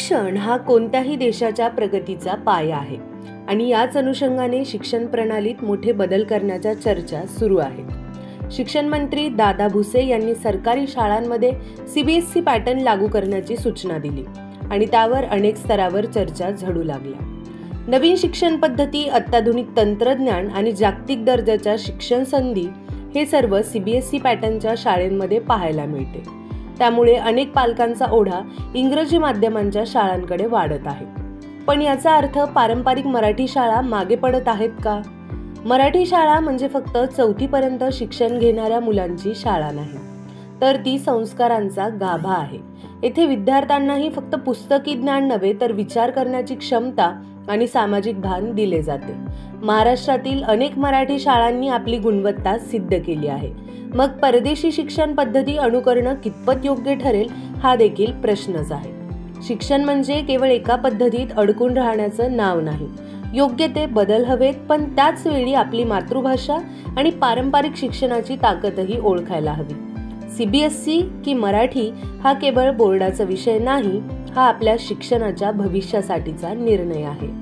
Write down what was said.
शिक्षण हा कोणत्याही देशाच्या प्रगतीचा पाया आहे आणि याच अनुषंगाने शिक्षण प्रणालीत मोठे बदल करण्याच्या चर्चा सुरू आहेत। शिक्षण मंत्री दादा भुसे यांनी सरकारी शाळांमध्ये CBSE पॅटर्न लागू करण्याची सूचना दिली आणि त्यावर अनेक स्तरावर चर्चा झडू लागल्या। नवीन शिक्षण पद्धती, अत्याधुनिक तंत्रज्ञान आणि जागतिक दर्जाच्या शिक्षण संधी हे सर्व CBSE पॅटर्नच्या शाळांमध्ये पाहायला मिळते। त्यामुळे अनेक पालकांचा ओढा इंग्रजी माध्यमांच्या शाळांकडे वाढत आहे। पण याचा अर्थ पारंपरिक मराठी शाळा मागे पडत आहेत का? मराठी शाळा म्हणजे फक्त 4थी पर्यंत शिक्षण घेणाऱ्या मुलांची शाळा नाही, तर ती संस्कारांचा गाभा आहे। येथे विद्यार्थ्यांनाही फक्त पुस्तकी ज्ञान नव्हे तर विचार करण्याची क्षमता आणि सामाजिक भान दिले जाते। महाराष्ट्रातील अनेक मराठी शाळांनी आपली गुणवत्ता सिद्ध केली आहे। मग परदेशी शिक्षण पद्धती अनुकरणं कितपत योग्य ठरेल हा देखील प्रश्नच आहे। शिक्षण म्हणजे केवळ एका पद्धतीत अडकून राहण्याचं नाव नाही। योग्य ते बदल हवेत, पण त्याच वेळी आपली मातृभाषा आणि पारंपरिक शिक्षणाची ताकदही ओळखायला हवी। CBSE की मराठी हा केवळ बोर्डाचा विषय नाही, हा आपल्या शिक्षणाच्या भविष्यासाठीचा निर्णय आहे।